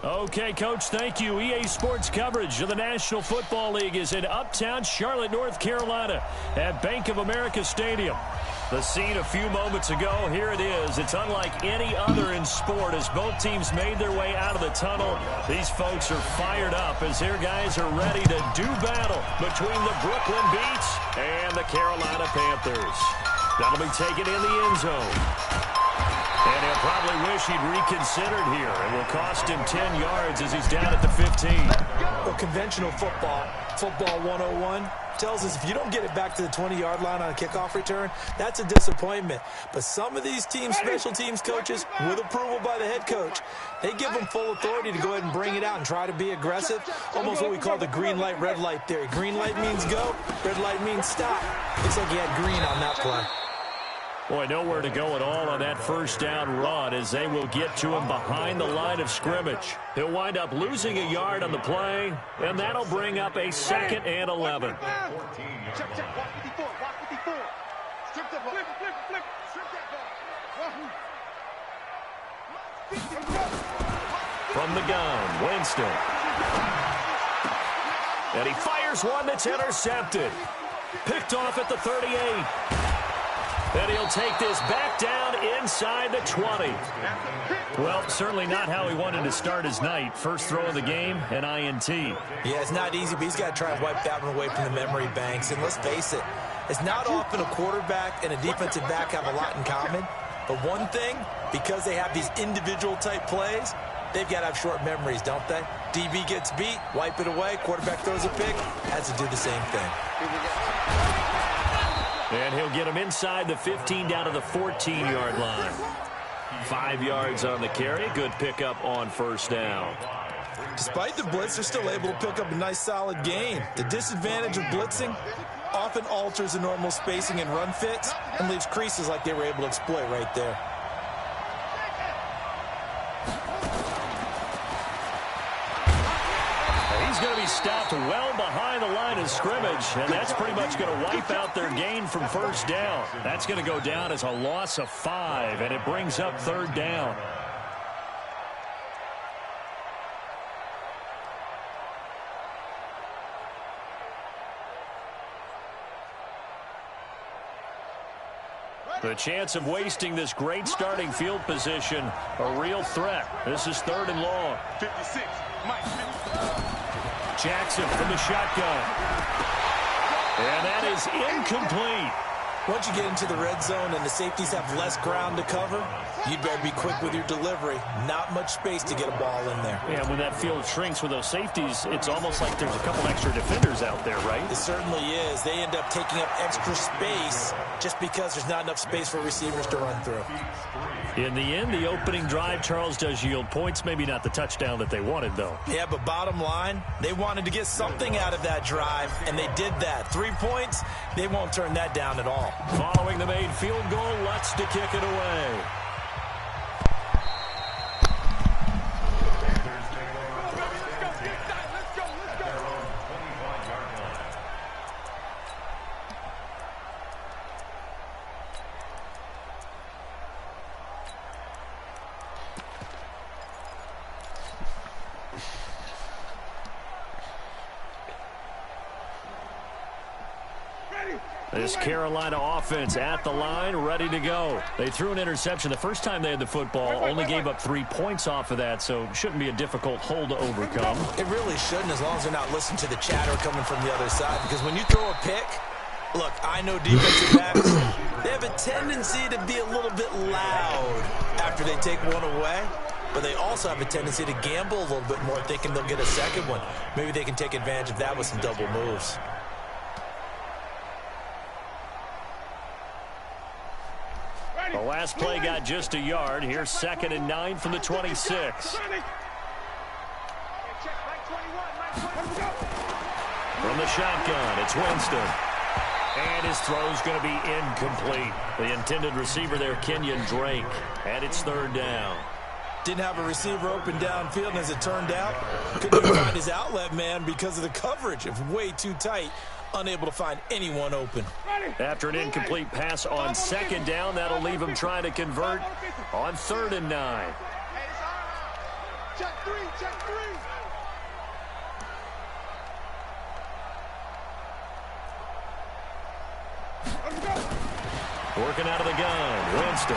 Okay, Coach, thank you. EA Sports coverage of the National Football League is in uptown Charlotte, North Carolina at Bank of America Stadium. The scene a few moments ago, here it is. It's unlike any other in sport as both teams made their way out of the tunnel. These folks are fired up as their guys are ready to do battle between the Brooklyn Beats and the Carolina Panthers. That'll be taken in the end zone. And he'll probably wish he'd reconsidered here. It will cost him 10 yards as he's down at the 15. Well, conventional football 101, tells us if you don't get it back to the 20-yard line on a kickoff return, that's a disappointment. But some of these teams, special teams coaches, with approval by the head coach, they give them full authority to go ahead and bring it out and try to be aggressive, almost what we call the green light, red light theory. Green light means go, red light means stop. Looks like he had green on that play. Boy, nowhere to go at all on that first down run as they will get to him behind the line of scrimmage. He'll wind up losing a yard on the play, and that'll bring up a 2nd and 11. From the gun, Winston. And he fires one that's intercepted. Picked off at the 38. And he'll take this back down inside the 20. Well, certainly not how he wanted to start his night. First throw of the game, an INT. Yeah, it's not easy, but he's got to try and wipe that one away from the memory banks. And let's face it, it's not often a quarterback and a defensive back have a lot in common. But one thing, because they have these individual type plays, they've got to have short memories, don't they? DB gets beat, wipe it away, quarterback throws a pick, has to do the same thing. And he'll get him inside the 15 down to the 14-yard line. 5 yards on the carry. Good pickup on first down. Despite the blitz, they're still able to pick up a nice, solid gain. The disadvantage of blitzing often alters the normal spacing and run fits and leaves creases like they were able to exploit right there. He's going to be stopped well behind the line of scrimmage, and that's pretty much going to wipe out their gain from first down. That's going to go down as a loss of 5, and it brings up 3rd down. The chance of wasting this great starting field position, a real threat. This is 3rd and long. 56, Mike. Jackson from the shotgun. And that is incomplete. Once you get into the red zone and the safeties have less ground to cover, you'd better be quick with your delivery. Not much space to get a ball in there. Yeah, when that field shrinks with those safeties, it's almost like there's a couple extra defenders out there, right? It certainly is. They end up taking up extra space just because there's not enough space for receivers to run through. In the end, the opening drive, Charles, does yield points. Maybe not the touchdown that they wanted, though. Yeah, but bottom line, they wanted to get something out of that drive, and they did that. 3 points, they won't turn that down at all. Following the made field goal, Lutz to kick it away. This Carolina offense at the line, ready to go. They threw an interception the first time they had the football, only gave up 3 points off of that, so shouldn't be a difficult hole to overcome. It really shouldn't, as long as they're not listening to the chatter coming from the other side, because when you throw a pick, look, I know defensive backs, they have a tendency to be a little bit loud after they take one away, but they also have a tendency to gamble a little bit more, thinking they'll get a second one. Maybe they can take advantage of that with some double moves. The last play got just a yard. Here's 2nd and 9 from the 26. From the shotgun, it's Winston. And his throw's going to be incomplete. The intended receiver there, Kenyon Drake. And it's 3rd down. Didn't have a receiver open downfield, and as it turned out, couldn't even find his outlet man because of the coverage. It was way too tight. Unable to find anyone open. After an incomplete pass on 2nd down, that'll leave him trying to convert on 3rd and 9. Working out of the gun, Winston.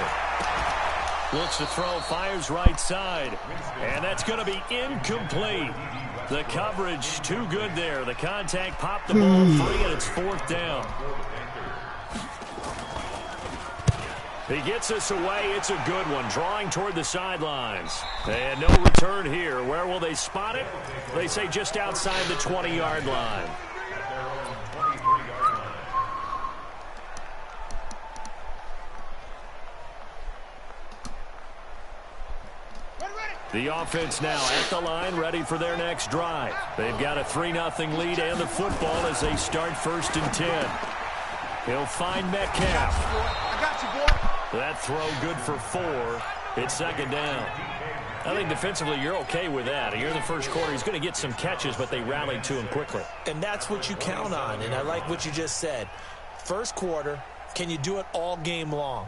Looks to throw, fires right side. And that's going to be incomplete. The coverage too good there. The contact popped the ball free, and it's 4th down. He gets us away. It's a good one. Drawing toward the sidelines. And no return here. Where will they spot it? They say just outside the 20-yard line. The offense now at the line, ready for their next drive. They've got a 3-0 lead and the football as they start 1st and 10. He'll find Metcalf. I got you, boy. That throw good for 4. It's 2nd down. I think defensively you're okay with that. Here in the first quarter, he's going to get some catches, but they rallied to him quickly. And that's what you count on, and I like what you just said. First quarter, can you do it all game long?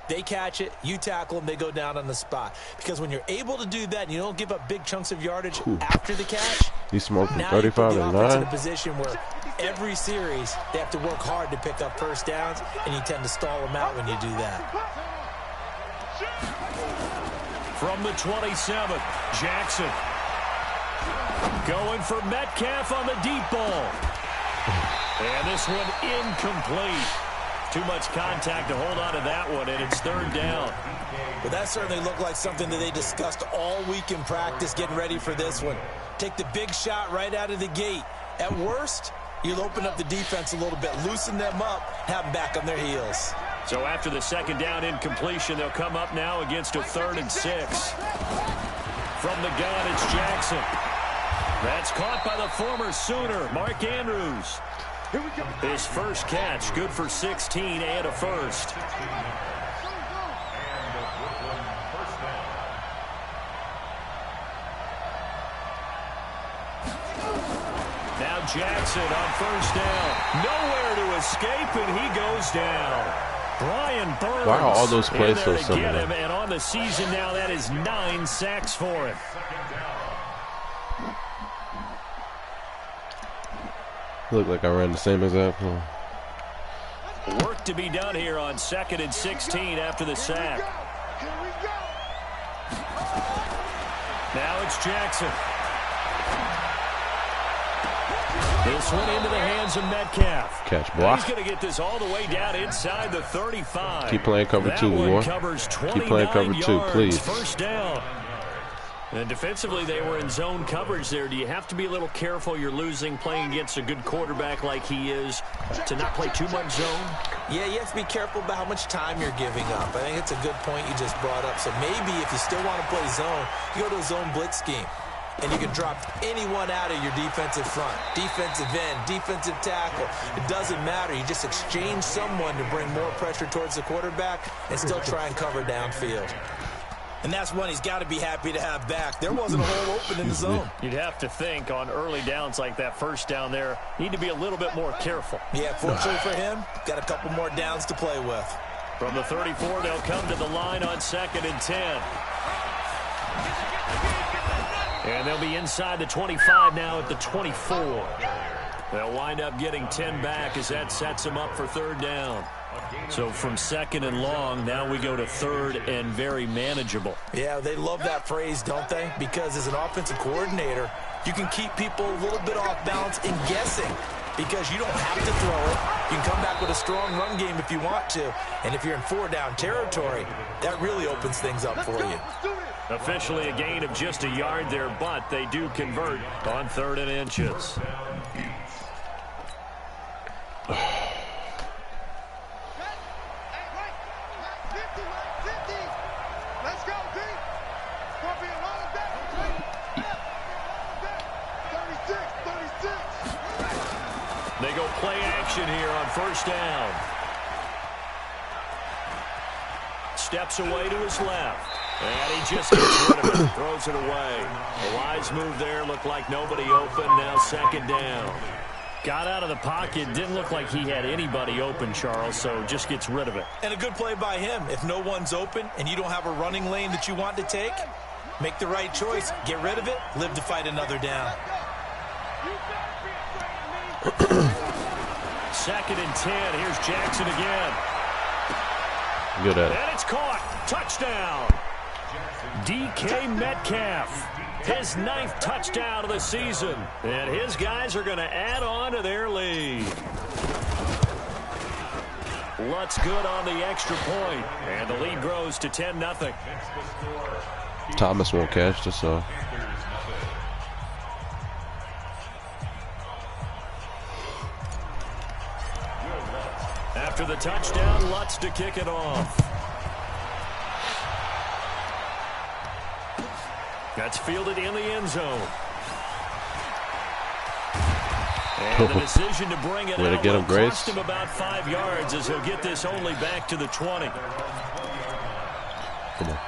They catch it, you tackle them, they go down on the spot. Because when you're able to do that and you don't give up big chunks of yardage after the catch, he smoked from now 35 you put the and offense in 9. a position where every series they have to work hard to pick up first downs, and you tend to stall them out when you do that. From the 27, Jackson. Going for Metcalf on the deep ball. And this one incomplete. Too much contact to hold on to that one, and it's 3rd down. But that certainly looked like something that they discussed all week in practice, getting ready for this one. Take the big shot right out of the gate. At worst, you'll open up the defense a little bit, loosen them up, have them back on their heels. So after the 2nd down incompletion, they'll come up now against a 3rd and 6. From the gun, it's Jackson. That's caught by the former Sooner, Mark Andrews. His first catch, good for 16 and a first. Now Jackson on 1st down. Nowhere to escape, and he goes down. Brian Burns. Wow, all those plays so similar. Get him, and on the season now, that is 9 sacks for him. Looked like I ran the same exact play. Work to be done here on 2nd and 16 after the sack. Now it's Jackson. This one into the hands of Metcalf. Catch Now block. he's going to get this all the way down inside the 35. Keep playing cover that 2, one boy. covers 29 Keep playing cover 2, yards, please. 1st down. And defensively, they were in zone coverage there. Do you have to be a little careful? You're losing, playing against a good quarterback like he is, to not play too much zone? Yeah, you have to be careful about how much time you're giving up. I think it's a good point you just brought up. So maybe if you still want to play zone, you go to a zone blitz scheme. And you can drop anyone out of your defensive front. Defensive end, defensive tackle. It doesn't matter. You just exchange someone to bring more pressure towards the quarterback and still try and cover downfield. And that's one he's got to be happy to have back. There wasn't a hole open in the zone. You'd have to think on early downs like that, 1st down there, need to be a little bit more careful. Yeah, fortunately for him, got a couple more downs to play with. From the 34, they'll come to the line on 2nd and 10. And they'll be inside the 25 now at the 24. They'll wind up getting 10 back as that sets them up for 3rd down. So from 2nd and long, now we go to 3rd and very manageable. Yeah, they love that phrase, don't they? Because as an offensive coordinator, you can keep people a little bit off balance and guessing because you don't have to throw it. You can come back with a strong run game if you want to. And if you're in 4-down territory, that really opens things up for you. Officially a gain of just a yard there, but they do convert on 3rd and inches. They go play action here on 1st down. Steps away to his left. And he just gets rid of it. Throws it away. A wise move there. Looked like nobody open. Now 2nd down. Got out of the pocket. Didn't look like he had anybody open, Charles, so just gets rid of it. And a good play by him. If no one's open and you don't have a running lane that you want to take, Make the right choice. Get rid of it. Live to fight another down. 2nd and 10. Here's Jackson again. Good at it. And it's caught. Touchdown. DK Metcalf. His 9th touchdown of the season. And his guys are going to add on to their lead. Lutz good on the extra point. And the lead grows to 10-0. Thomas won't catch this, so. After the touchdown, Lutz to kick it off. That's fielded in the end zone. And the decision to bring it out will cost him about 5 yards as he'll get this only back to the 20. Come on.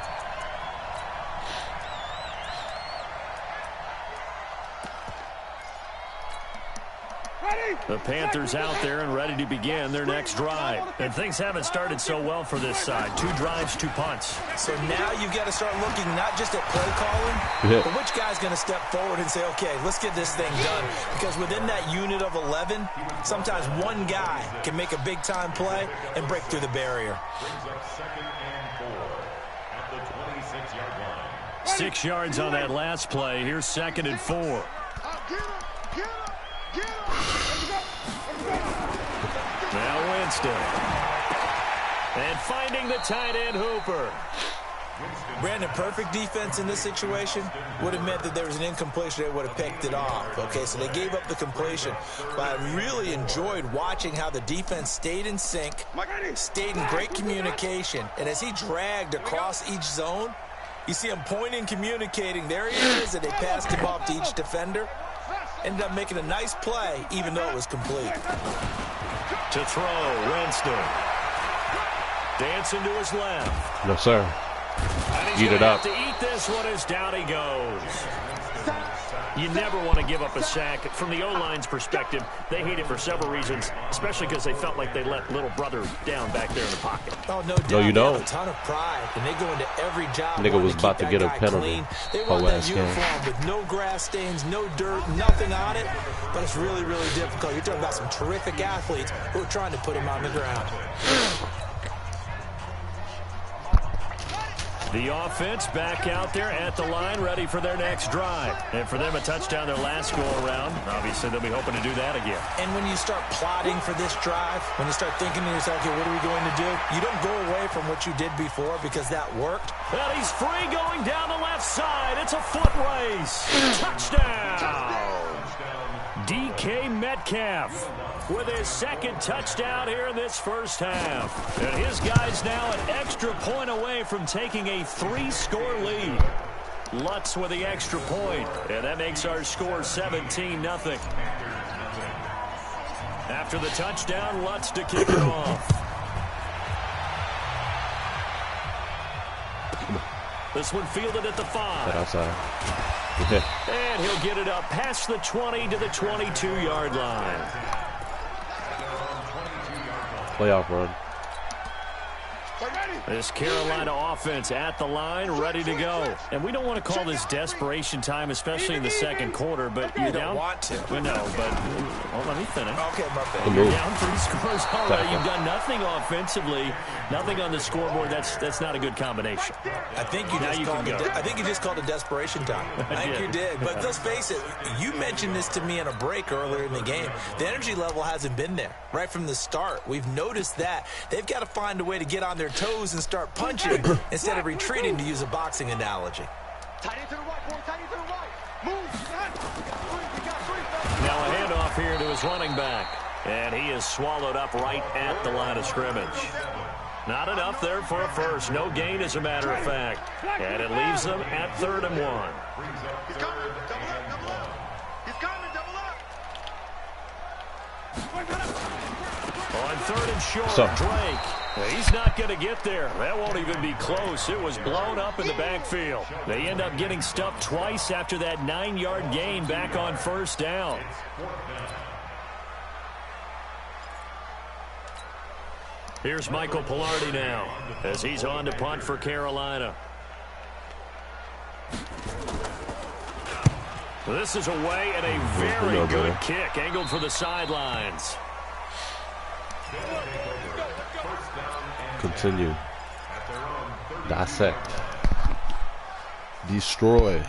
The Panthers out there and ready to begin their next drive. And things haven't started so well for this side. 2 drives, 2 punts. So now you've got to start looking not just at play calling, but which guy's going to step forward and say, okay, let's get this thing done. Because within that unit of 11, sometimes one guy can make a big-time play and break through the barrier. 6 yards on that last play. Here's 2nd and 4. Now Winston. And finding the tight end Hooper. Brandon, perfect defense in this situation would have meant that there was an incompletion. They would have picked it off. Okay, so they gave up the completion. But I really enjoyed watching how the defense stayed in sync, stayed in great communication. And as he dragged across each zone, you see him pointing, communicating. There he is, and they passed him off to each defender. Ended up making a nice play, even though it was complete. To throw, Winston. Dancing to his left. No, sir. Eat it up. To eat this one as down he goes. You never want to give up a sack. From the O-line's perspective, they hate it for several reasons, especially because they felt like they let little brother down back there in the pocket. Oh, no doubt. No, you don't. They have a ton of pride, and they go into every job. Nigga was about to get a penalty. They want that uniform with no grass stains, no dirt, nothing on it, but it's really, really difficult. You're talking about some terrific athletes who are trying to put him on the ground. The offense back out there at the line, ready for their next drive. And for them, a touchdown their last go-around. Obviously, they'll be hoping to do that again. And when you start plotting for this drive, when you start thinking to yourself, okay, what are we going to do? You don't go away from what you did before because that worked. Well, he's free going down the left side. It's a foot race. Touchdown! DK Metcalf with his 2nd touchdown here in this first half. And his guys now an extra point away from taking a 3-score lead. Lutz with the extra point, and that makes our score 17-0. After the touchdown, Lutz to kick it off. This one fielded at the 5. Outside. And he'll get it up past the 20 to the 22-yard line. Playoff run. This Carolina offense at the line, ready to go. And we don't want to call this desperation time, especially in the second quarter, but you're down. Want to. No, but let me finish. Okay, my bad. You're down 3 scores already. You've done nothing offensively, nothing on the scoreboard. That's not a good combination. I think you just called it desperation time. I think you did. But let's face it, you mentioned this to me in a break earlier in the game. The energy level hasn't been there right from the start. We've noticed that. They've got to find a way to get on their toes and start punching instead of retreating, to use a boxing analogy. Now a handoff here to his running back. And he is swallowed up right at the line of scrimmage. Not enough there for a first. No gain, as a matter of fact. And it leaves them at 3rd and 1. On 3rd and short, Drake. He's not going to get there. That won't even be close. It was blown up in the backfield. They end up getting stuffed twice after that 9-yard gain back on 1st down. Here's Michael Palardy now as he's on to punt for Carolina. This is away and a very good kick angled for the sidelines. Continue. Dissect. Destroy.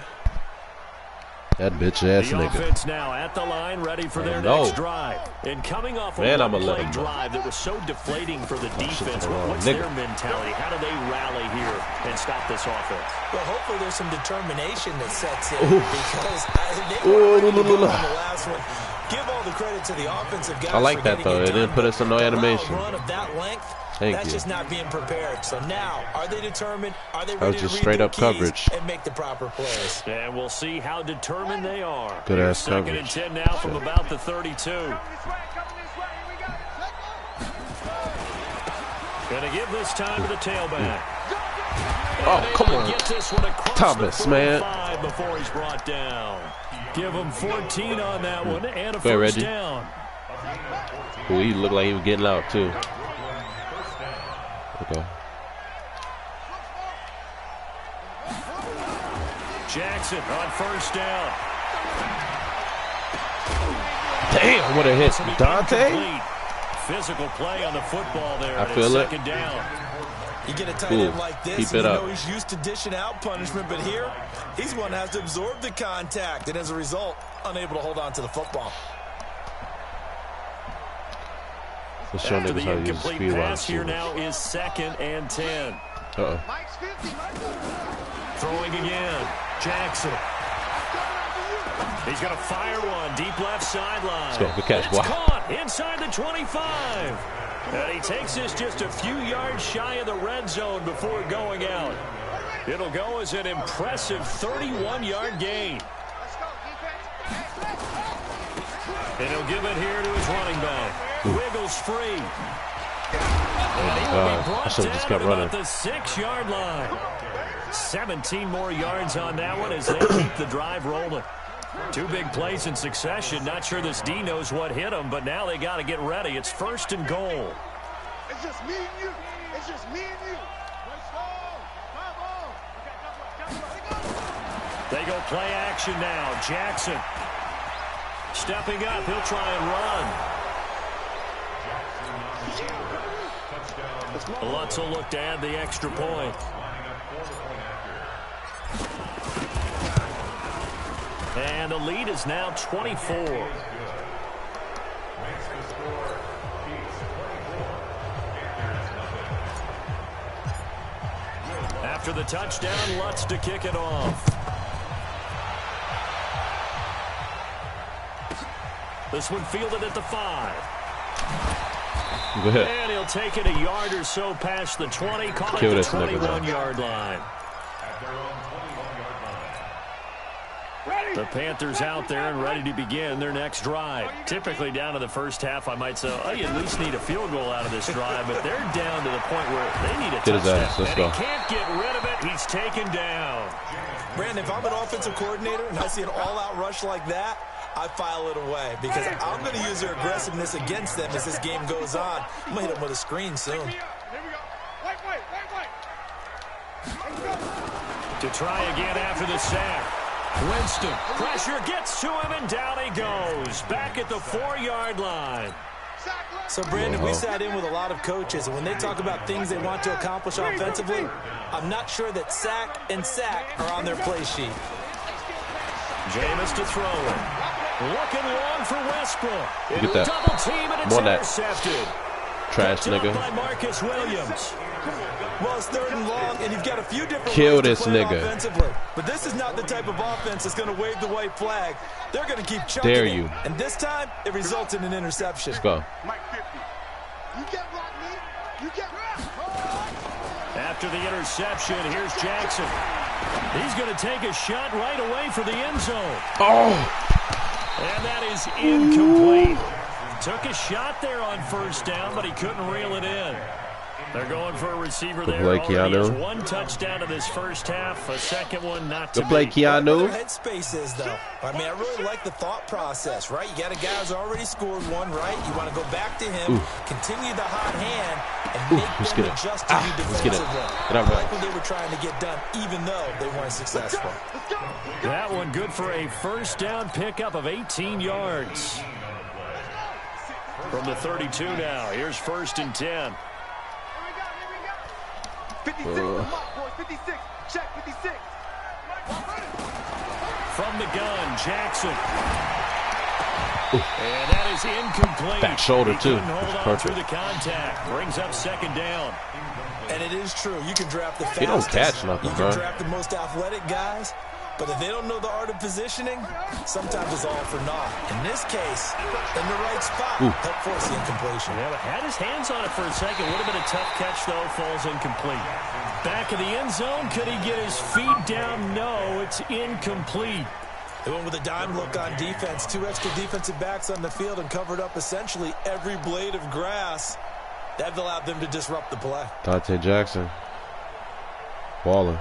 That bitch ass nigga. The offense now at the line, ready for their next drive. And coming off a one-play drive that was so deflating for the defense, what's their mentality? How do they rally here and stop this offense? Well, hopefully there's some determination that sets in because they were ready to go on the last one. Give all the credit to the offensive guys. I like that though. It didn't put us in no animation. Run of that length, that's just not being prepared. So now, are they determined? Are they ready to read straight up coverage and make the proper plays? And we'll see how determined they are. Good ass coverage. 2nd and 10 now from about the 32. Gonna give this time to the tailback. Oh, come on. Get this one across Thomas, man. Before he's brought down. Give him 14 on that one and a first down. Ooh, he looked like he was getting out too. Okay. Jackson on first down. Damn, what a hit. Dante? Physical play on the football there. I feel it. 2nd down. You get a tight end like this, keep and it you up. know he's used to dishing out punishment, but here, he's one that has to absorb the contact, and as a result, unable to hold on to the football. After the incomplete pass here now is 2nd and 10. Uh-oh. Throwing again. Jackson. He's going to fire one deep left sideline. Let's go. Good catch. Wow. Caught inside the 25. And he takes this just a few yards shy of the red zone before going out. It'll go as an impressive 31-yard gain. And he'll give it here to his running back. Wiggles free. And he will be brought down at about the 6-yard line. 17 more yards on that one as they keep the drive rolling. 2 big plays in succession. Not sure this D knows what hit him, but now they got to get ready. It's 1st and goal. It's just me and you. It's just me and you. They go play action now. Jackson stepping up. He'll try and run. Lutz will look to add the extra point. And the lead is now 24. After the touchdown, Lutz to kick it off. This one fielded at the 5. Go ahead. And he'll take it a yard or so past the 20, caught at the 21-yard line. The Panthers out there and ready to begin their next drive. Typically down to the first half, I might say, oh, you at least need a field goal out of this drive, but they're down to the point where they need a touchdown. Let's go. He can't get rid of it. He's taken down. Brandon, if I'm an offensive coordinator and I see an all-out rush like that, I file it away because I'm going to use their aggressiveness against them as this game goes on. I'm going to hit them with a screen soon. To try again after the sack. Winston, pressure gets to him, and down he goes. Back at the 4-yard line. So, Brandon, we sat in with a lot of coaches, and when they talk about things they want to accomplish offensively, I'm not sure that sack and sack are on their play sheet. Jameis to throw it. Looking long for Westbrook. Look at that. Double team, and it's intercepted. Trash nigga. By Marcus Williams. Well, it's 3rd and long, and you've got a few different Kill ways this to play nigga. offensively. But this is not the type of offense that's going to wave the white flag. They're going to keep chucking Dare it. you. And this time, it results in an interception. Let's go. Mike 50. You get rock me. You get rock. After the interception, here's Jackson. He's going to take a shot right away for the end zone. Oh! And that is incomplete. Took a shot there on 1st down, but he couldn't reel it in. They're going for a receiver Good there. play, Already has Keanu. one touchdown in this first half. A second one not to Good play, be. Keanu. Headspace is, though. I mean, I really like the thought process, right? You got a guy who's already scored one, right? You want to go back to him, continue the hot hand, and make them adjust to you defensively. I like what they were trying to get done, even though they weren't successful. That one good for a first down pickup of 18 yards. From the 32 now. Here's 1st and 10. 56, boys, 56. Check, 56. From the gun, Jackson. And that is incomplete. Back shoulder, too. Couldn't hold on Perfect. through the contact. Brings up 2nd down. And it is true. You can draft the fastest. He don't catch nothing, You bro. can draft the most athletic guys. But if they don't know the art of positioning, sometimes it's all for naught. In this case, in the right spot, help force the incompletion. Yeah, but had his hands on it for a second. Would have been a tough catch, though. Falls incomplete. Back of the end zone. Could he get his feet down? No, it's incomplete. They went with a dime look on defense. 2 extra defensive backs on the field and covered up essentially every blade of grass. That allowed them to disrupt the play. Dante Jackson. Balling.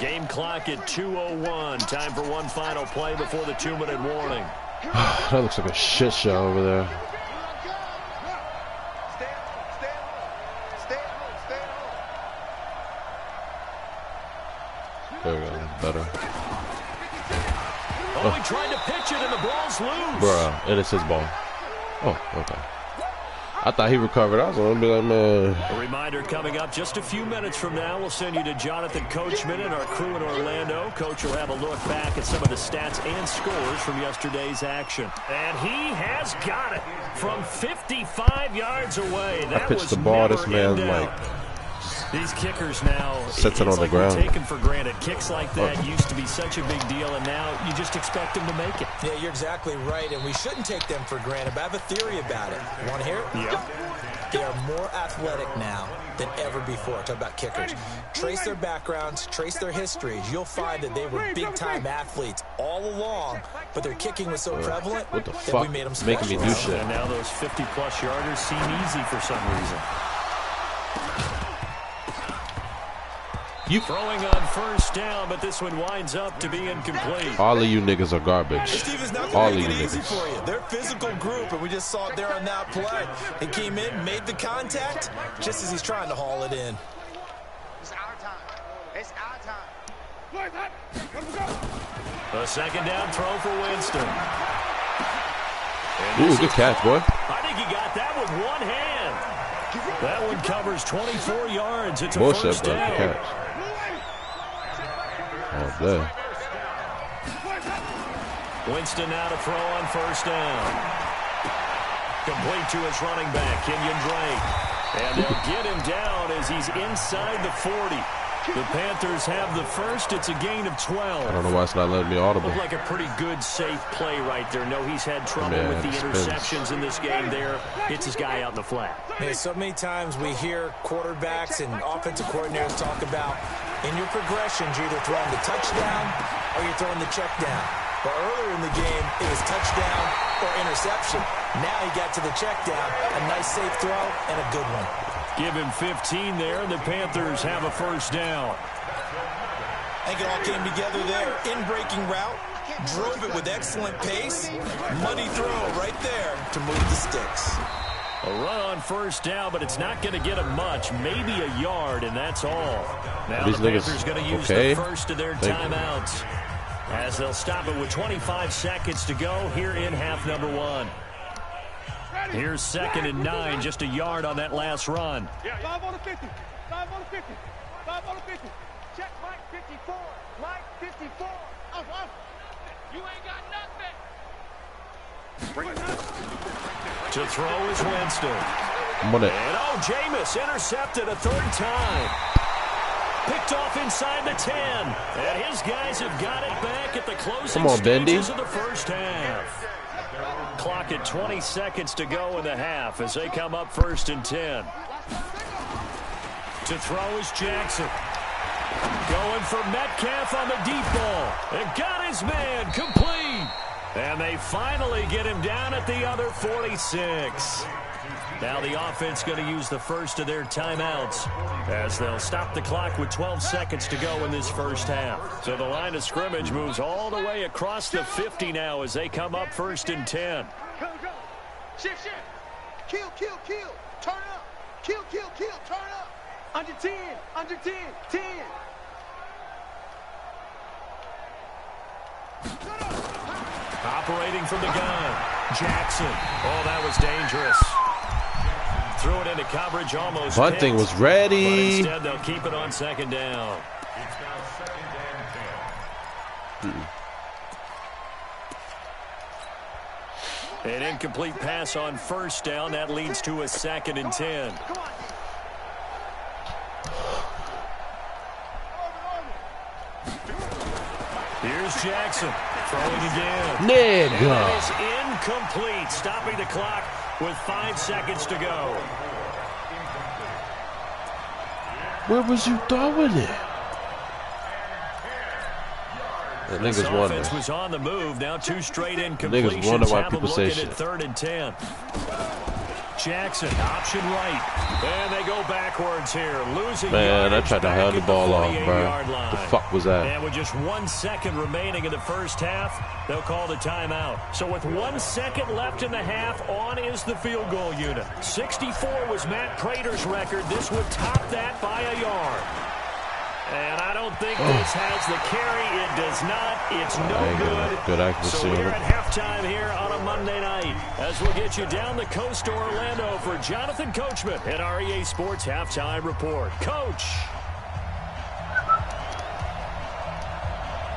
Game clock at 2:01. Time for one final play before the 2-minute warning. That looks like a shit show over there. There we go. Better. Oh, he tried to pitch it and the ball's loose. Bruh, and it's his ball. Oh, okay. I thought he recovered. I was going to be like, man. A reminder coming up just a few minutes from now. We'll send you to Jonathan Coachman and our crew in Orlando. Coach will have a look back at some of the stats and scores from yesterday's action. And he has got it from 55 yards away. That I pitched was the ball. never This man, in doubt. like, These kickers now, sets it on the like ground. we're taken for granted. Kicks like that used to be such a big deal, and now you just expect them to make it. Yeah, you're exactly right, and we shouldn't take them for granted. But I have a theory about it. You want to hear it? Yeah. They are more athletic now than ever before. Talk about kickers. Trace their backgrounds, trace their histories. You'll find that they were big-time athletes all along, but their kicking was so prevalent What the that fuck? we made them Making special. me do shit. And now those 50-plus yarders seem easy for some reason. Throwing on 1st down, but this one winds up to be incomplete. All of you niggas are garbage. Steve is not All going of to you make it easy niggas. for you. They're a physical group, and we just saw it there on that play. He came in, made the contact, just as he's trying to haul it in. It's our time. It's our time. A 2nd down throw for Winston. Ooh, good catch, boy. I think he got that with one hand. That one covers 24 yards. It's a Bullshit, 1st bro. Good down. catch. Oh, there. Winston now to throw on 1st down. Complete to his running back, Kenyon Drake. And they'll get him down as he's inside the 40. The Panthers have the first. It's a gain of 12. I don't know why it's not letting me audible. Looked like a pretty good, safe play right there. No, he's had trouble Man, with the it interceptions in this game there. Hits his guy out in the flat. Man, so many times we hear quarterbacks and offensive coordinators talk about in your progressions, you're either throwing the touchdown or you're throwing the check down. But earlier in the game, it was touchdown or interception. Now he got to the check down. A nice safe throw and a good one. Give him 15 there, and the Panthers have a 1st down. I think it all came together there. In-breaking route, drove it with excellent pace. Money throw right there to move the sticks. A run on 1st down, but it's not going to get him much. Maybe a yard, and that's all. Now These the niggas Panthers going to use okay? the first of their Thank you. timeouts as they'll stop it with 25 seconds to go here in half number 1. Here's 2nd and 9, just a yard on that last run. 5 on the 50. 5 on the 50. 5 on the 50. Check Mike 54. Mike 54. You ain't got nothing. To throw is Winston. I'm on it. And Jameis intercepted a 3rd time. Picked off inside the 10. And his guys have got it back at the closing Come on, Bendy. stages of the 1st half. Clock at 20 seconds to go in the half as they come up 1st and 10. To throw is Jackson. Going for Metcalf on the deep ball. And got his man complete. And they finally get him down at the other 46. Now the offense going to use the first of their timeouts as they'll stop the clock with 12 seconds to go in this first half. So the line of scrimmage moves all the way across the 50 now as they come up 1st and 10. Go, go. Shift, shift. Kill, kill, kill. Turn up. Kill, kill, kill. Turn up. Under 10. Under 10. 10. Operating from the gun. Jackson. Oh, that was dangerous. Threw it into coverage, almost Bunting was ready. But instead, they'll keep it on 2nd down. It's now 2nd and 10. An incomplete pass on 1st down. That leads to a 2nd and 10. Come on. Here's Jackson. Throwing again. Nigga. That is incomplete. Stopping the clock with 5 seconds to go. Where was you throwing it? The This niggas won offense this. was on the move. Now 2 straight incompletions. Niggas wonder why Have them people say looking shit. at 3rd and 10. Jackson, option right. And they go backwards here. Losing Man, I yardage tried to back hand the at ball off, 48-yard bro. line. The fuck was that? And with just 1 second remaining in the first half, they'll call the timeout. So with 1 second left in the half, on is the field goal unit. 64 was Matt Prater's record. This would top that by a yard. And I don't think this has the carry. It does not. It's no Good good. accuracy So on we're it. at halftime here on a Monday night as we'll get you down the coast to Orlando for Jonathan Coachman at our EA Sports Halftime Report. Coach.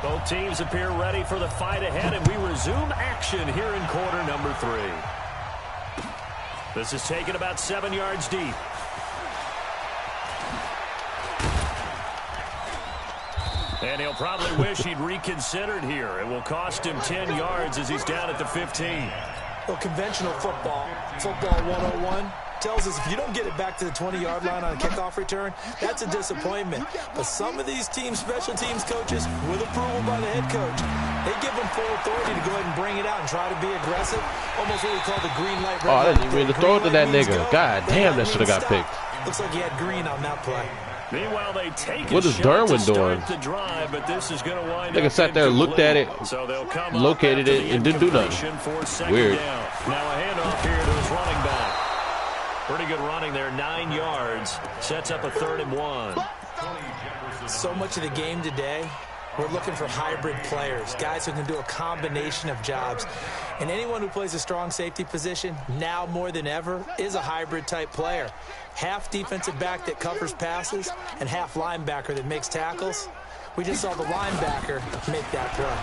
Both teams appear ready for the fight ahead, and we resume action here in quarter number 3. This is taken about 7 yards deep. And he'll probably wish he'd reconsidered here. It will cost him 10 yards as he's down at the 15. Well, conventional football 101, tells us if you don't get it back to the 20-yard line on a kickoff return, that's a disappointment. But some of these special teams coaches, with approval by the head coach, they give them full authority to go ahead and bring it out and try to be aggressive. Almost what we call the green light. Oh, I didn't even mean to throw it to that nigga. God damn, that should have got picked. Looks like he had green on that play. Meanwhile, they take What a is shot Derwin to start doing? the drive, but this is going to wind Nigga up sat there, looked at it, so they'll come up located after it, the and didn't do nothing. incompletion for 2nd Weird. down. Now a handoff here to his running back. Pretty good running there, 9 yards. Sets up a 3rd and 1. So much of the game today, we're looking for hybrid players, guys who can do a combination of jobs. And anyone who plays a strong safety position, now more than ever, is a hybrid type player. Half defensive back that covers passes and half linebacker that makes tackles. We just saw the linebacker make that play.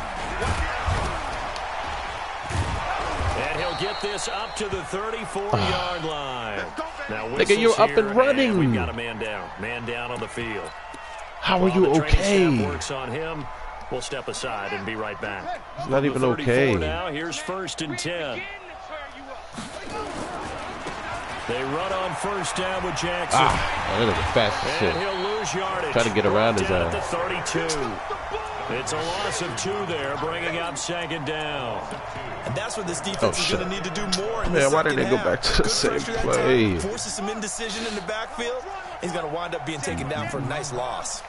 And he'll get this up to the 34-yard line. Now Nigga, you're up and running. We've got a man down on the field. How are you While the training okay? staff works on him. We'll step aside and be right back. It's not even The 34 okay. Now here's 1st and 10. They run on 1st down with Jackson. That nigga fast as And shit. he'll lose yardage. Try to get around his Down at ass. the 32. It's a loss of 2 there, bringing up 2nd down. And that's what this defense is going to need to do more in the Man, why second did they go half. back to the Good same pressure that play? time, forces some indecision in the backfield. He's going to wind up being taken down for a nice loss.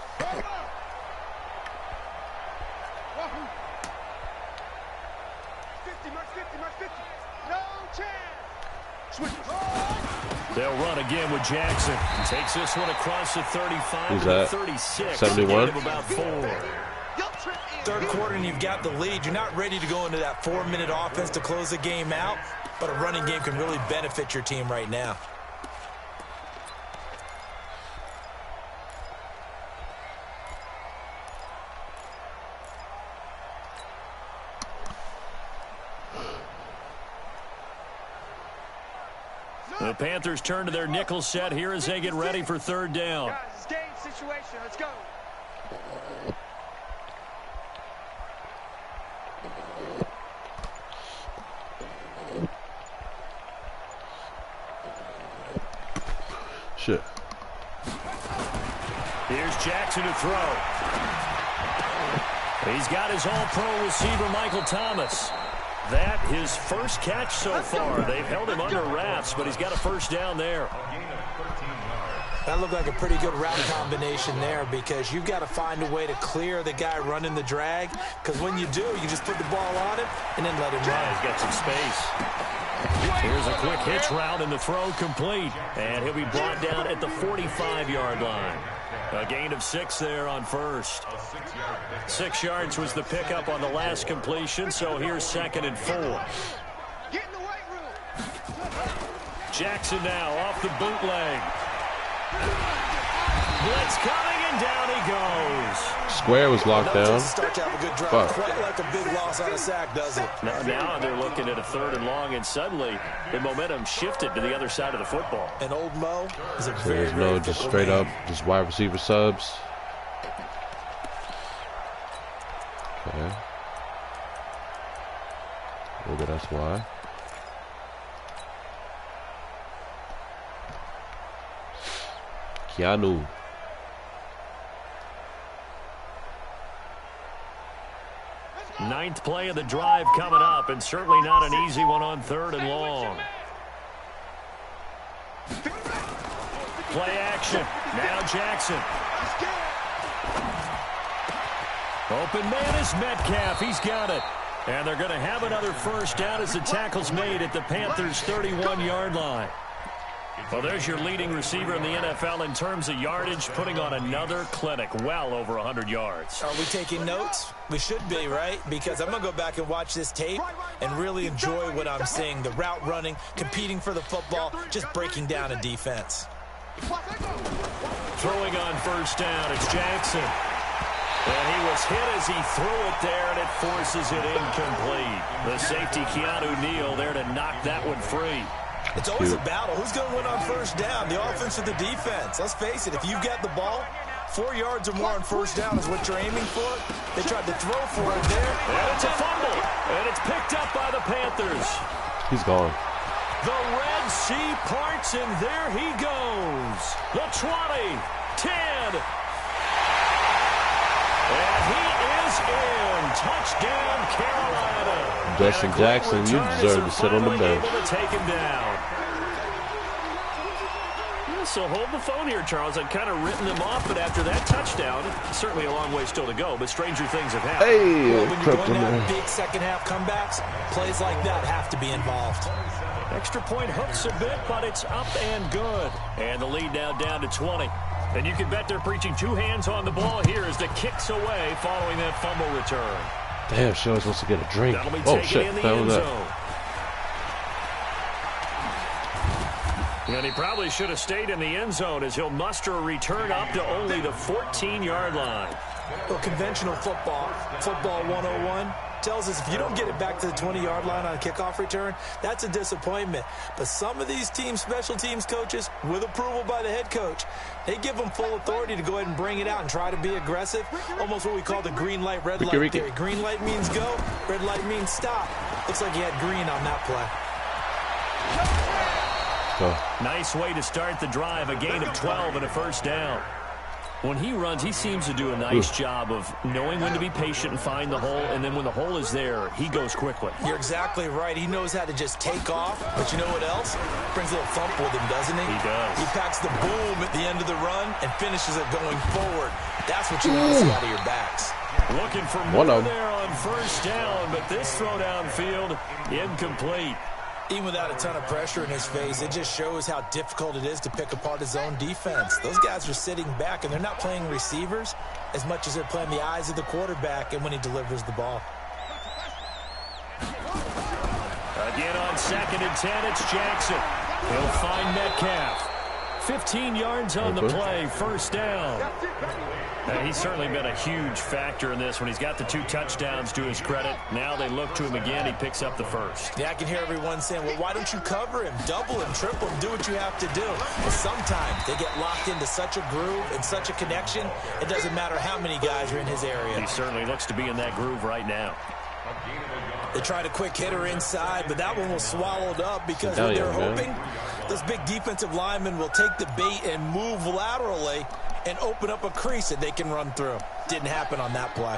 They'll run again with Jackson. Takes this one across the 35 Who's to the that? 36. 71? Gain of about 4. Third quarter and you've got the lead. You're not ready to go into that 4-minute offense to close the game out, but a running game can really benefit your team right now. The Panthers turn to their nickel set here as they get ready for 3rd down. Guys, it's game situation. Let's go. Shit. Here's Jackson to throw. He's got his all-pro receiver, Michael Thomas. That his first catch so far. They've held him under wraps, but he's got a first down there. That looked like a pretty good route combination there because you've got to find a way to clear the guy running the drag, because when you do, you just put the ball on him and then let him run. Yeah, he's got some space. Here's a quick hitch route and the throw complete. And he'll be brought down at the 45-yard line. A gain of 6 there on first. 6 yards was the pickup on the last completion, so here's 2nd and 4. Get in the weight room. Jackson now off the bootleg. Blitz coming, and down he goes. Square was locked down. Start to have a good drive. Quite like a big loss on a sack, does it? Now they're looking at a 3rd and long, and suddenly the momentum shifted to the other side of the football. And Old Mo is a So very, there's no just straight up, just wide receiver subs. Okay. Maybe that's why. Keanu. Ninth play of the drive coming up, and certainly not an easy one on 3rd and long. Play action. Now Jackson. Open man is Metcalf. He's got it. And they're going to have another first down as the tackle's made at the Panthers' 31-yard line. Well, there's your leading receiver in the NFL in terms of yardage, putting on another clinic, well over 100 yards. Are we taking notes? We should be, right? Because I'm going to go back and watch this tape and really enjoy what I'm seeing. The route running, competing for the football, just breaking down a defense. Throwing on first down, it's Jackson. And he was hit as he threw it there, and it forces it incomplete. The safety, Keanu Neal, there to knock that one free. It's always a battle. Who's going to win on first down? The offense or the defense? Let's face it, if you've got the ball, 4 yards or more on first down is what you're aiming for. They tried to throw for it there. And it's a fumble. And it's picked up by the Panthers. He's gone. The Red Sea parts, and there he goes. The 20, 10. And he is in. Touchdown, Carolina. Justin Jackson, you deserve to sit on the bench. Able to take him down. So hold the phone here, Charles. I'd kind of written them off, but after that touchdown, certainly a long way still to go, but stranger things have happened. Hey, well, when you're going to have big second-half comebacks, plays like that have to be involved. Extra point hooks a bit, but it's up and good. And the lead now down to 20. And you can bet they're preaching 2 hands on the ball here as the kicks away following that fumble return. Damn, she always wants to get a drink. That'll be Oh, taken shit. in the That end was that. zone. And he probably should have stayed in the end zone as he'll muster a return up to only the 14-yard line. Well, conventional football 101, tells us if you don't get it back to the 20-yard line on a kickoff return, that's a disappointment. But some of these team special teams coaches, with approval by the head coach, they give them full authority to go ahead and bring it out and try to be aggressive, almost what we call the green light, red light theory. Green light means go, red light means stop. Looks like he had green on that play. Nice way to start the drive, a gain of 12 and a first down. When he runs, he seems to do a nice job of knowing when to be patient and find the hole, and then when the hole is there, he goes quickly. You're exactly right. He knows how to just take off, but you know what else? Brings a little thump with him, doesn't he? He does. He packs the boom at the end of the run and finishes it going forward. That's what you want to see out of your backs. Looking for more there on first down, but this throw downfield, incomplete. Even without a ton of pressure in his face, it just shows how difficult it is to pick apart his own defense. Those guys are sitting back, and they're not playing receivers as much as they're playing the eyes of the quarterback and when he delivers the ball. Again on 2nd and 10, it's Jackson. He'll find Metcalf. 15 yards on the play, first down. And he's certainly been a huge factor in this when he's got the 2 touchdowns to his credit. Now they look to him again. He picks up the first. Yeah, I can hear everyone saying, well, why don't you cover him, double him, triple him, do what you have to do. But sometimes they get locked into such a groove and such a connection, it doesn't matter how many guys are in his area. He certainly looks to be in that groove right now. They tried a quick hitter inside, but that one was swallowed up because what they're hoping, those big defensive linemen will take the bait and move laterally and open up a crease that they can run through. Didn't happen on that play.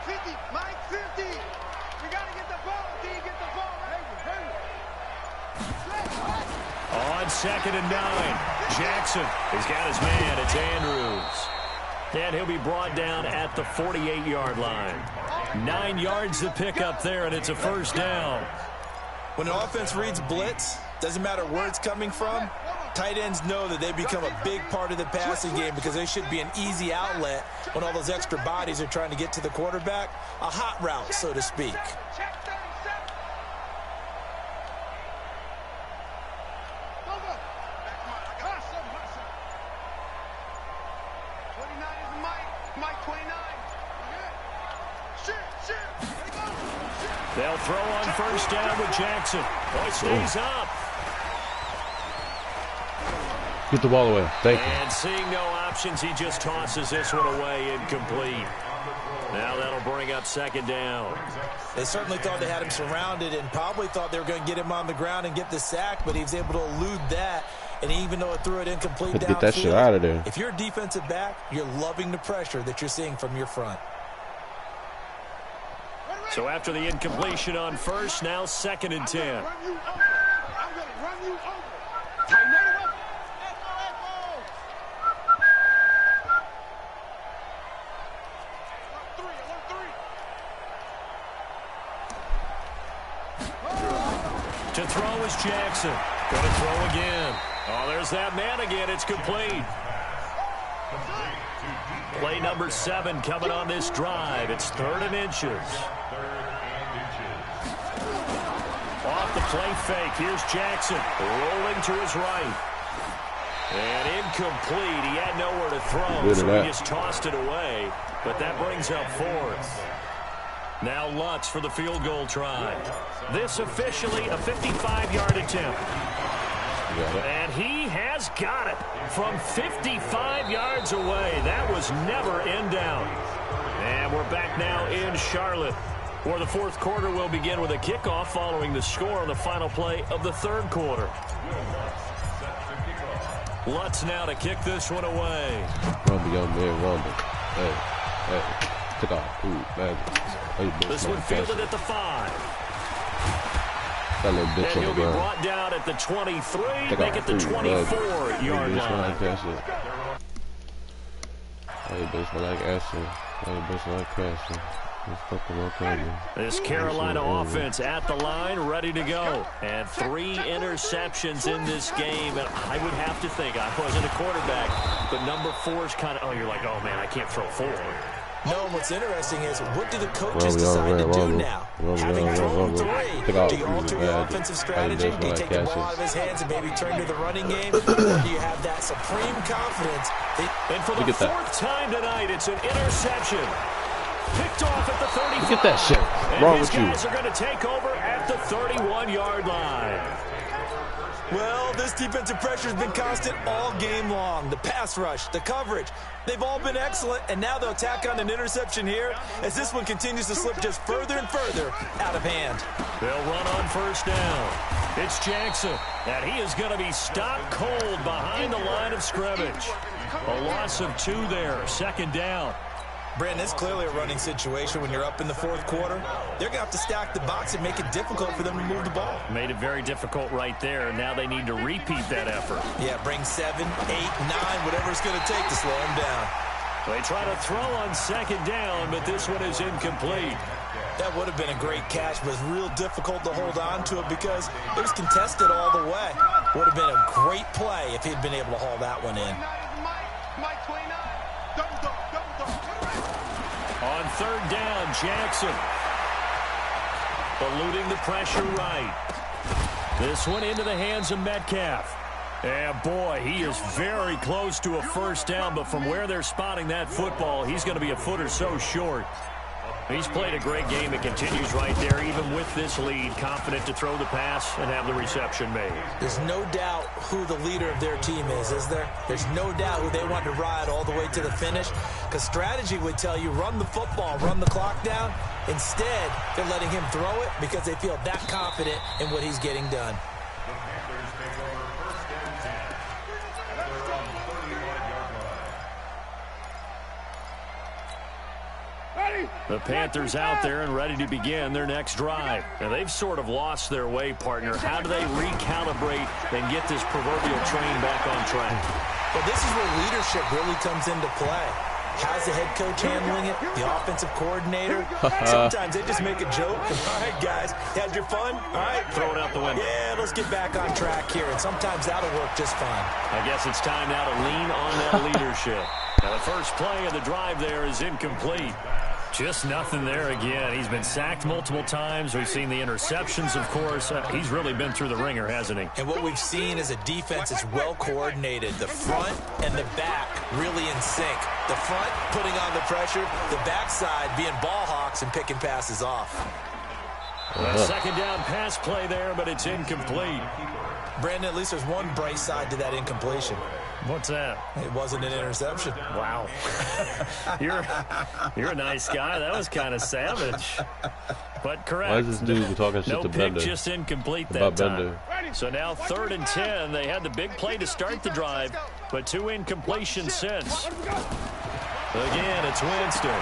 50. Mike 50. We got to get the ball. D, get the ball. On 2nd and 9. Jackson has got his man. It's Andrews. And he'll be brought down at the 48-yard line. 9 yards to pick up there, and it's a first down. When an offense reads blitz, doesn't matter where it's coming from, tight ends know that they become a big part of the passing game because they should be an easy outlet when all those extra bodies are trying to get to the quarterback. A hot route, so to speak. They'll throw on first down with Jackson. Boy, stays up. Get the ball away. Thank you. And seeing no options, he just tosses this one away, incomplete. Now that'll bring up 2nd down. They certainly thought they had him surrounded and probably thought they were going to get him on the ground and get the sack, but he was able to elude that. And even though it threw it incomplete downfield, get that shit out of there. If you're a defensive back, you're loving the pressure that you're seeing from your front. So after the incompletion on first, now 2nd and 10. I'm going to run you over. Tighten it up. To throw is Jackson. Going to throw again. Oh, there's that man again. It's complete. Play number 7 coming on this drive. It's 3rd and inches. Off the play fake. Here's Jackson rolling to his right. And incomplete. He had nowhere to throw, so he just tossed it away. But that brings up 4th. Now Lutz for the field goal try. This officially a 55-yard attempt. And he has got it from 55 yards away. That was never in doubt. And we're back now in Charlotte, where the 4th quarter will begin with a kickoff following the score on the final play of the 3rd quarter. Lutz now to kick this one away. Rumble, young man, Rumble. Hey, took off. Ooh, man. This one fielded at the 5. That little bitch and he'll on be the brought down at the 23, make it the 24-yard line. Hey, bitch, I like Asher. Hey, bitch, I like Casher. This Carolina offense at the line, ready to go. And 3 interceptions in this game. And I would have to think, I wasn't a quarterback, but number 4 is kind of, oh, you're like, oh, man, I can't throw 4. No, what's interesting is what do the coaches decide to do now? Having thrown 3, do you alter your offensive strategy? Do you take the ball out of his hands and maybe turn to the running game? Or do you have that supreme confidence? And for the 4th time tonight, it's an interception. Picked off at the 35. Look at that shit. Wrong with you? These guys are going to take over at the 31-yard line. Well, this defensive pressure has been constant all game long. The pass rush, the coverage, they've all been excellent, and now they'll tack on an interception here as this one continues to slip just further and further out of hand. They'll run on first down. It's Jackson, and he is going to be stopped cold behind the line of scrimmage. A loss of 2 there, 2nd down. Brandon, it's clearly a running situation when you're up in the 4th quarter. They're going to have to stack the box and make it difficult for them to move the ball. Made it very difficult right there. Now they need to repeat that effort. Yeah, bring 7, 8, 9, whatever it's going to take to slow them down. They try to throw on 2nd down, but this one is incomplete. That would have been a great catch, but it was real difficult to hold on to it because it was contested all the way. Would have been a great play if he'd been able to haul that one in. On 3rd down, Jackson eluding the pressure right. This one into the hands of Metcalf. And boy, he is very close to a first down, but from where they're spotting that football, he's going to be a foot or so short. He's played a great game. It continues right there, even with this lead, confident to throw the pass and have the reception made. There's no doubt who the leader of their team is there? There's no doubt who they want to ride all the way to the finish, because strategy would tell you run the football, run the clock down. Instead, they're letting him throw it because they feel that confident in what he's getting done. The Panthers out there and ready to begin their next drive. Now, they've sort of lost their way, partner. How do they recalibrate and get this proverbial train back on track? Well, this is where leadership really comes into play. How's the head coach handling it? The offensive coordinator? Sometimes they just make a joke. All right, guys, had your fun? All right. Throw it out the window. Yeah, let's get back on track here. And sometimes that'll work just fine. I guess it's time now to lean on that leadership. Now, the first play of the drive there is incomplete. Just nothing there again. He's been sacked multiple times. We've seen the interceptions, of course. He's really been through the ringer, hasn't he? And what we've seen is a defense that's well coordinated. The front and the back really in sync. The front putting on the pressure. The backside being ball hawks and picking passes off. A second down pass play there, but it's incomplete. Brandon, at least there's one bright side to that incompletion. What's that? It wasn't an interception. Wow. You're a nice guy. That was kind of savage. But correct. Why is this dude talking shit no to pick, Bender? just incomplete About that time. Bender. So now 3rd and 10. They had the big play to start the drive, but 2 incompletions since. Again, it's Winston.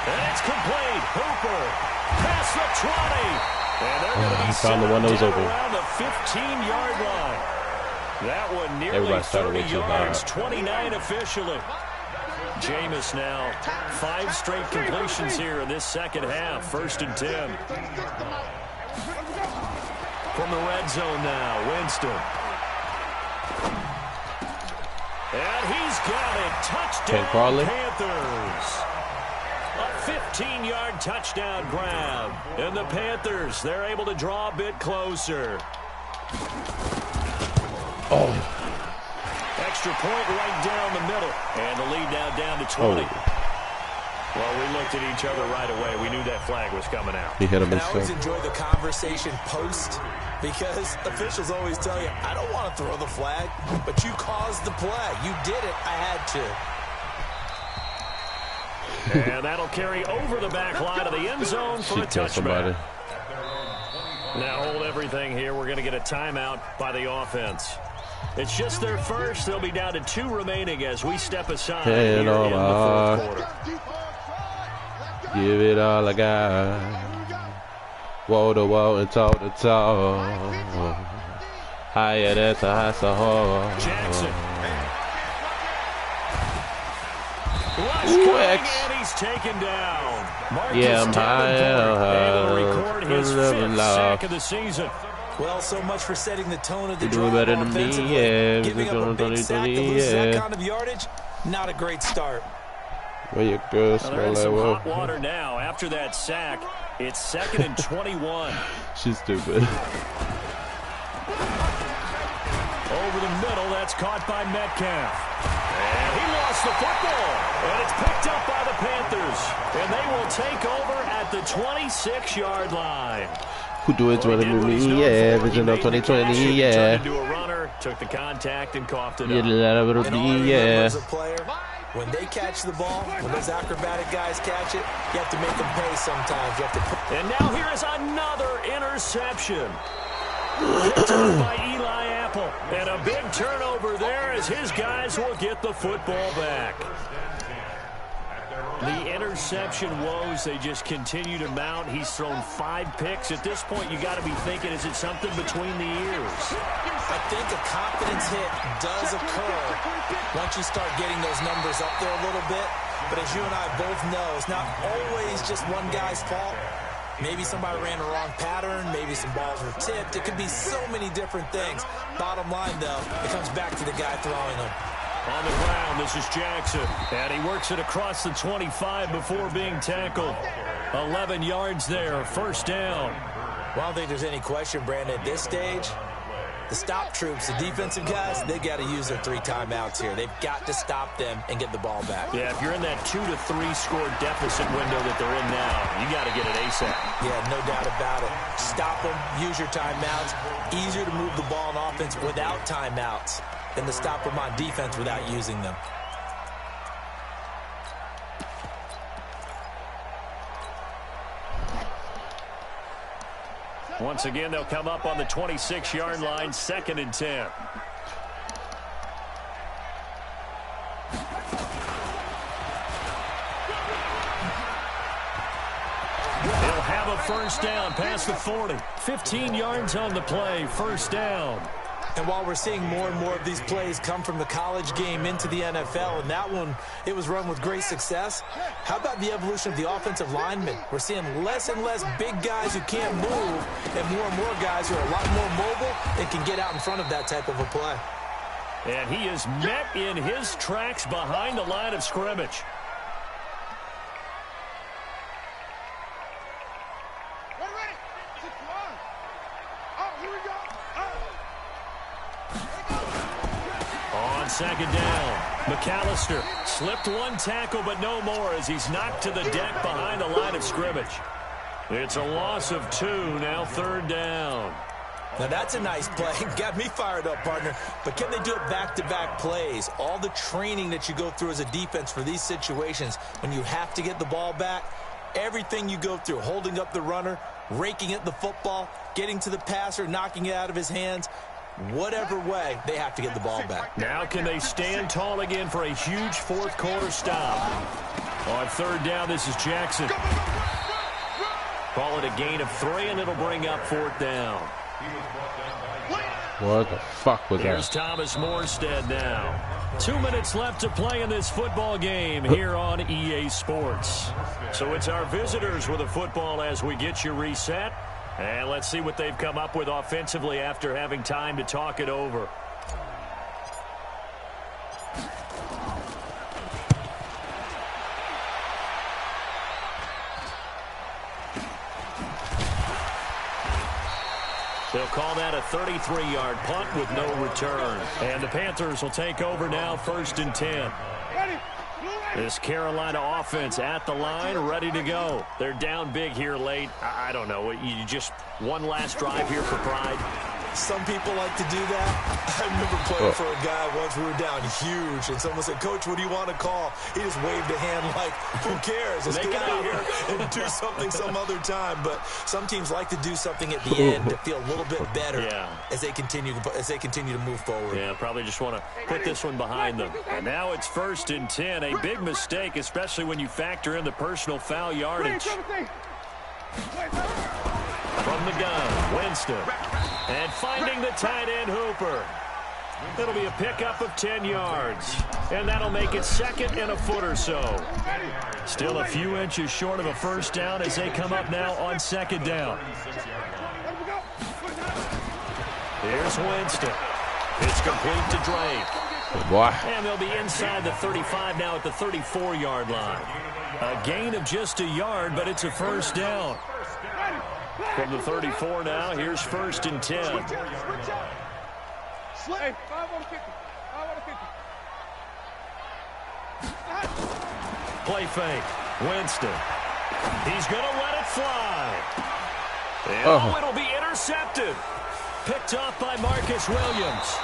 And it's complete. Hooper past the 20. And they're going to be found the one that was open around the 15-yard line. That one nearly Everybody started 30 way too yards, high. 29 officially. Jameis now 5 straight completions here in this second half. 1st and 10. From the red zone now, Winston. And he's got it. Touchdown, Panthers. A 15-yard touchdown grab. And the Panthers, they're able to draw a bit closer. Oh. Extra point right down the middle. And the lead now down to 20. Oh. Well, we looked at each other right away. We knew that flag was coming out. He hit him And I always himself. enjoy the conversation post because officials always tell you, I don't want to throw the flag, but you caused the play. You did it. I had to. And that'll carry over the back line of the end zone for a She killed touchback. somebody. Now hold everything here. We're going to get a timeout by the offense. It's just their first. They'll be down to 2 remaining as we step aside here in the fourth quarter. Give it all I got. Wall to wall and talk to talk. Higher than a high Sahara. Jackson. Ooh, Rush X. coming, and he's taken down. Marcus Yeah, I'm high. Davenport able to record his Never 5th laugh. sack of the season. Well, so much for setting the tone of the You do drive better than me, offensively. yeah. Giving up a big sack that loses that kind of yardage, not a great start. Where your girl Well, they're smell in like some hot what? water now. After that sack, it's 2nd and 21. She's stupid. Over the middle, that's caught by Metcalf. And he lost the football. And it's picked up by the Panthers. And they will take over at the 26-yard line. Who do it 20 with me? Yeah, Vision of 2020, yeah. Turned into a runner, took the contact, and coughed it Yeah, up. that And would all I be, remember yeah. as a player, when they catch the ball, when those acrobatic guys catch it, you have to make them pay sometimes. You have to put And now here is another interception. Picked up by Eli Apple. And a big turnover there as his guys will get the football back. The interception woes, they just continue to mount. He's thrown 5 picks. At this point, you got to be thinking, is it something between the ears? I think a confidence hit does occur once you start getting those numbers up there a little bit. But as you and I both know, it's not always just one guy's fault. Maybe somebody ran a wrong pattern. Maybe some balls were tipped. It could be so many different things. Bottom line, though, it comes back to the guy throwing them. On the ground, this is Jackson. And he works it across the 25 before being tackled. 11 yards there, 1st down. Well, I don't think there's any question, Brandon, at this stage, the stop troops, the defensive guys, they got to use their 3 timeouts here. They've got to stop them and get the ball back. Yeah, if you're in that 2 to 3 score deficit window that they're in now, you got to get it ASAP. Yeah, no doubt about it. Stop them, use your timeouts. Easier to move the ball on offense without timeouts than to stop them on defense without using them. Once again, they'll come up on the 26-yard line, 2nd and 10. first down past the 40. 15 yards on the play, first down. And while we're seeing more and more of these plays come from the college game into the NFL, and that one, it was run with great success, how about the evolution of the offensive linemen? We're seeing less and less big guys who can't move and more guys who are a lot more mobile and can get out in front of that type of a play. And he is met in his tracks behind the line of scrimmage. On second down, McAllister slipped one tackle, but no more as he's knocked to the deck behind the line of scrimmage. It's a loss of 2, now third down. Now that's a nice play. Got me fired up, partner. But can they do it back-to-back plays? All the training that you go through as a defense for these situations, when you have to get the ball back, everything you go through, holding up the runner, raking at the football, getting to the passer, knocking it out of his hands, whatever way, they have to get the ball back. Now can they stand tall again for a huge fourth quarter stop? On third down, this is Jackson. Call it a gain of 3, and it'll bring up fourth down. What the fuck was Here's that? Thomas Morstead now. 2 minutes left to play in this football game here on EA Sports. So it's our visitors with the football as we get you reset. And let's see what they've come up with offensively after having time to talk it over. They'll call that a 33-yard punt with no return. And the Panthers will take over now, 1st and 10. This Carolina offense at the line, ready to go. They're down big here late. I don't know. You just one last drive here for pride. Some people like to do that. I remember playing for a guy once. We were down huge, and someone said, "Coach, what do you want to call?" He just waved a hand like, "Who cares? Let's get out of here and do something some other time." But some teams like to do something at the end to feel a little bit better as they continue to move forward. Yeah, probably just want to put this one behind them. And now it's 1st and 10. A big mistake, especially when you factor in the personal foul yardage. From the gun, Winston. And finding the tight end, Hooper. It'll be a pickup of 10 yards. And that'll make it 2nd and a foot or so. Still a few inches short of a first down as they come up now on 2nd down. Here's Winston. It's complete to Drake. Boy. And they'll be inside the 35 now at the 34-yard line. A gain of just a yard, but it's a first down. From the 34 now, here's 1st and 10. Play fake. Winston. He's going to let it fly. And it'll be intercepted. Picked off by Marcus Williams.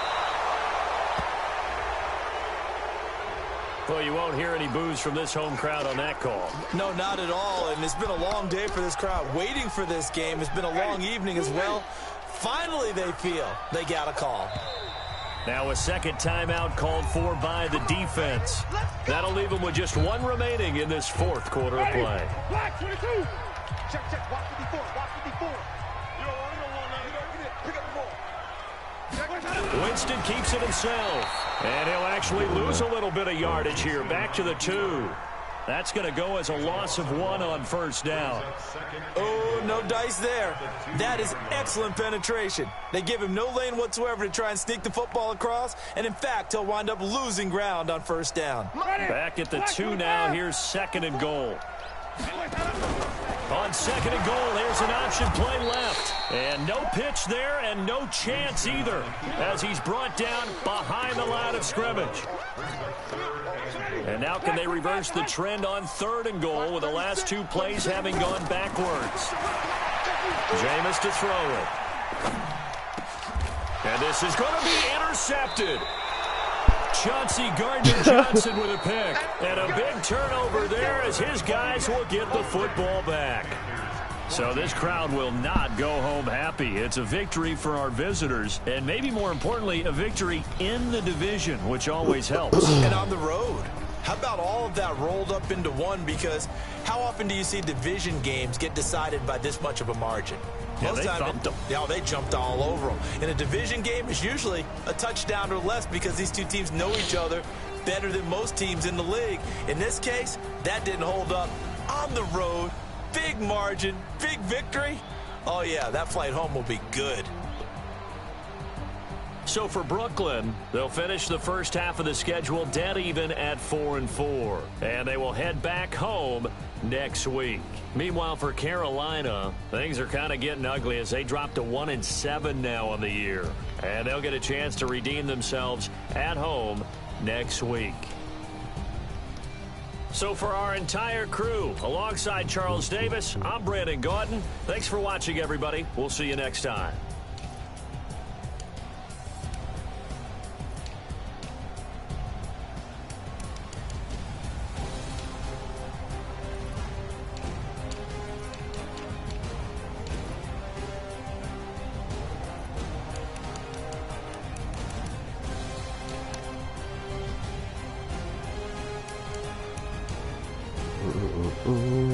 Well, you won't hear any boos from this home crowd on that call. No, not at all. And it's been a long day for this crowd waiting for this game. It's been a long evening as well. Finally, they feel they got a call. Now a second timeout called for by the defense. That'll leave them with just one remaining in this fourth quarter of play. Black 22. Check. Watch 54. Watch 54. You don't want that. Pick up the ball. Winston keeps it himself. And he'll actually lose a little bit of yardage here. Back to the 2. That's going to go as a loss of 1 on first down. Oh, no dice there. That is excellent penetration. They give him no lane whatsoever to try and sneak the football across. And, in fact, he'll wind up losing ground on first down. Back at the 2 now. Here's 2nd and goal. On 2nd and goal, here's an option play left. And no pitch there and no chance either as he's brought down behind the line of scrimmage. And now can they reverse the trend on 3rd and goal with the last 2 plays having gone backwards. Jameis to throw it. And this is going to be intercepted. Chauncey Gardner-Johnson with a pick. And a big turnover there as his guys will get the football back. So this crowd will not go home happy. It's a victory for our visitors. And maybe more importantly, a victory in the division, which always helps. And on the road. How about all of that rolled up into one? Because how often do you see division games get decided by this much of a margin? Yeah, they thumped them. Yeah, they jumped all over them. In a division game, it's usually a touchdown or less because these two teams know each other better than most teams in the league. In this case, that didn't hold up. On the road, big margin, big victory. Oh, yeah, that flight home will be good. So for Brooklyn, they'll finish the first half of the schedule dead even at 4-4. And they will head back home next week. Meanwhile, for Carolina, things are kind of getting ugly as they drop to 1-7 now on the year. And they'll get a chance to redeem themselves at home next week. So for our entire crew, alongside Charles Davis, I'm Brandon Gaudin. Thanks for watching, everybody. We'll see you next time. Ooh.